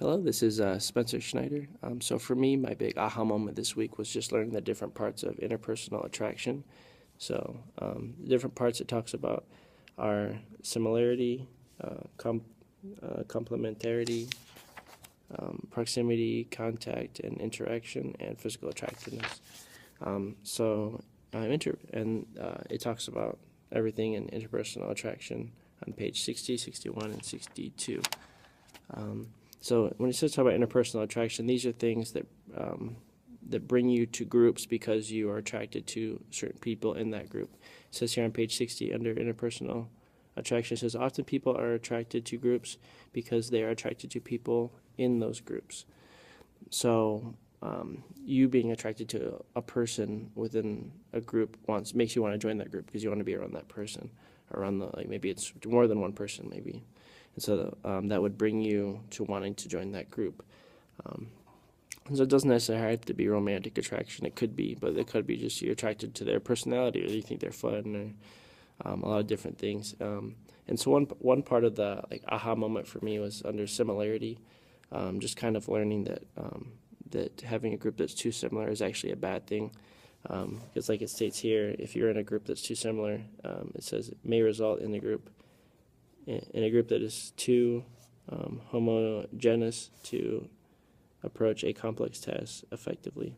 Hello, this is Spencer Schneider. So for me, my big aha moment this week was just learning the different parts of interpersonal attraction. The different parts it talks about are similarity, complementarity, proximity, contact, and interaction, and physical attractiveness. It talks about everything in interpersonal attraction on page 60, 61, and 62. So when it says talk about interpersonal attraction, these are things that bring you to groups because you are attracted to certain people in that group. It says here on page 60 under interpersonal attraction, it says often people are attracted to groups because they are attracted to people in those groups. So you being attracted to a person within a group makes you want to join that group because you want to be around that person, around maybe it's more than one person maybe. And so that would bring you to wanting to join that group. And so it doesn't necessarily have to be romantic attraction. It could be, but it could be just you're attracted to their personality, or you think they're fun, or a lot of different things. And so one part of the aha moment for me was under similarity, just kind of learning that having a group that's too similar is actually a bad thing. Because like it states here, if you're in a group that's too similar, it says it may result in a group that is too homogeneous to approach a complex task effectively.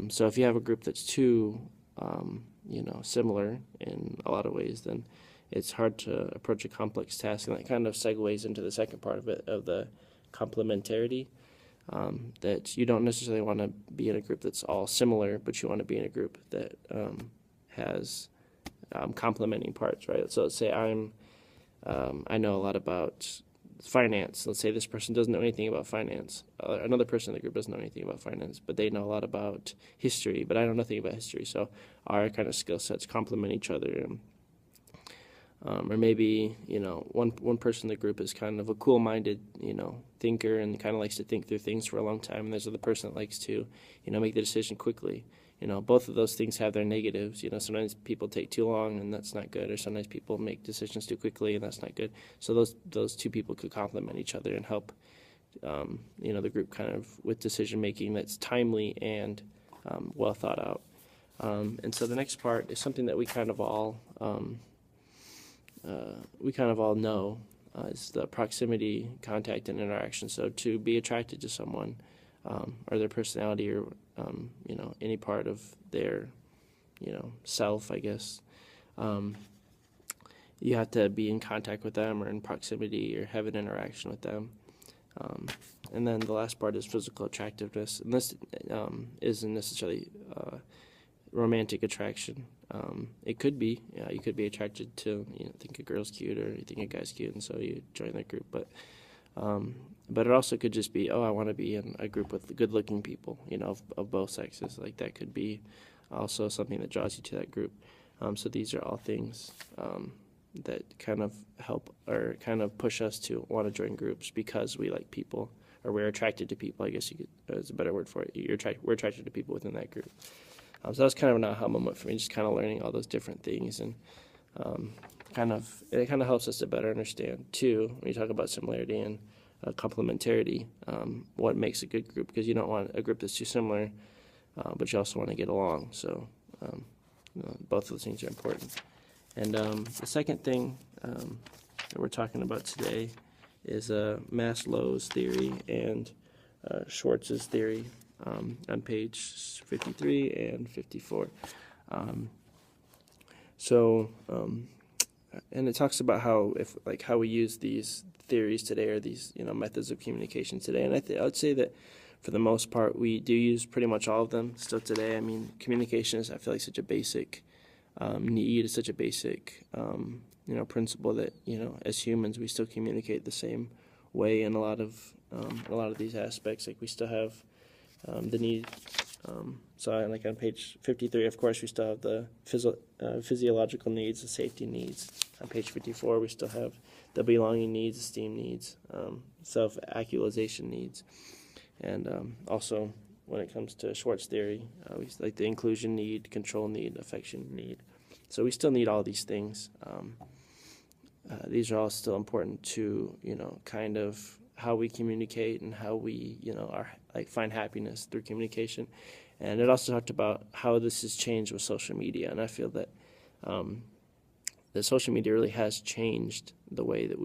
So if you have a group that's too, similar in a lot of ways, then it's hard to approach a complex task, and that kind of segues into the second part of it, of the complementarity. That you don't necessarily want to be in a group that's all similar, but you want to be in a group that has complementing parts, right? So let's say I know a lot about finance. Let's say this person doesn't know anything about finance. Another person in the group doesn't know anything about finance, but they know a lot about history, but I know nothing about history. So our kind of skill sets complement each other. Or maybe, one person in the group is kind of a cool-minded, thinker and kind of likes to think through things for a long time, and there's another person that likes to, make the decision quickly. Both of those things have their negatives. Sometimes people take too long, and that's not good, or sometimes people make decisions too quickly, and that's not good. So those two people could complement each other and help, the group kind of with decision-making that's timely and well thought out. And so the next part is something that we kind of all know, is the proximity, contact, and interaction. So to be attracted to someone, or their personality, or any part of their self, I guess, you have to be in contact with them or in proximity or have an interaction with them. And then the last part is physical attractiveness, and this isn't necessarily romantic attraction. It could be. You could be attracted to, think a girl's cute, or you think a guy's cute, and so you join that group. But it also could just be, I want to be in a group with good-looking people, of both sexes. Like that could be also something that draws you to that group. So these are all things that kind of help or kind of push us to want to join groups because we like people, or we're attracted to people. I guess is a better word for it. We're attracted to people within that group. So that was kind of an aha moment for me, just kind of learning all those different things, and it kind of helps us to better understand too when you talk about similarity and complementarity, what makes a good group, because you don't want a group that's too similar, but you also want to get along. So both of those things are important. And the second thing that we're talking about today is Maslow's theory and Schwartz's theory. On page 53 and 54. And it talks about how we use these theories today, or these methods of communication today. And I would say that for the most part we do use pretty much all of them still today. I mean, communication is, I feel like, such a basic need, is such a basic principle that as humans we still communicate the same way in a lot of these aspects. Like we still have the need. So on page 53, of course, we still have the physiological needs, the safety needs. On page 54, we still have the belonging needs, esteem needs, self-actualization needs. And also, when it comes to Schwartz theory, we like the inclusion need, control need, affection need. So we still need all these things. These are all still important to, kind of how we communicate and how we, are like find happiness through communication. And it also talked about how this has changed with social media, and I feel that that social media really has changed the way that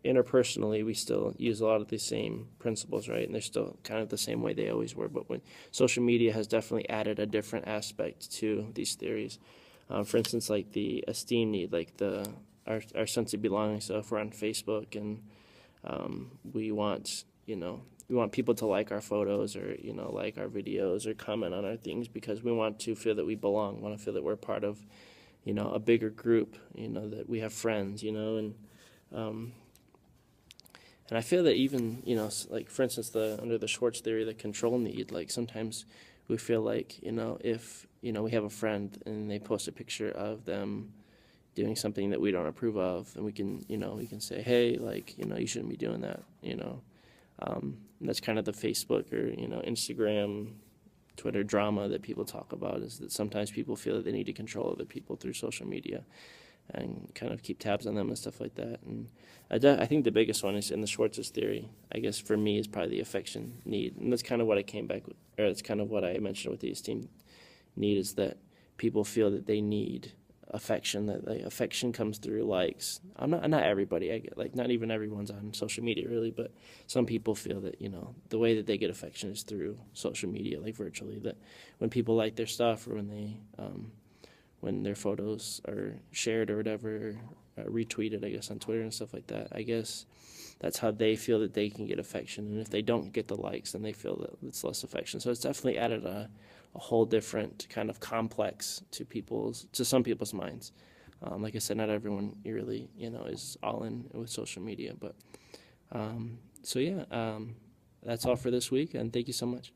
interpersonally, we still use a lot of the same principles, right? And they're still kind of the same way they always were. But when social media has definitely added a different aspect to these theories. For instance, like the esteem need, like our sense of belonging. So if we're on Facebook and we want people to like our photos or like our videos or comment on our things because we want to feel that we belong, want to feel that we're part of a bigger group, that we have friends, and I feel that even, like for instance, under the Schwartz theory, the control need, like sometimes we feel like, if, we have a friend and they post a picture of them doing something that we don't approve of, and we can say, hey, like, you shouldn't be doing that, and that's kind of the Facebook or, Instagram, Twitter drama that people talk about, is that sometimes people feel that they need to control other people through social media and kind of keep tabs on them and stuff like that. And I think the biggest one is in the Schwartz's theory, I guess for me, is probably the affection need. And that's kind of what I came back with, or that's kind of what I mentioned with the esteem need, is that people feel that they need affection, that affection comes through likes. Not everybody, I get, like not even everyone's on social media really, but some people feel that, the way that they get affection is through social media, like virtually, that when people like their stuff or when their photos are shared or whatever, retweeted, I guess, on Twitter and stuff like that, I guess that's how they feel that they can get affection. And if they don't get the likes, then they feel that it's less affection. So it's definitely added a whole different kind of complex to some people's minds. Like I said, not everyone really, is all in with social media. But so yeah, that's all for this week, and thank you so much.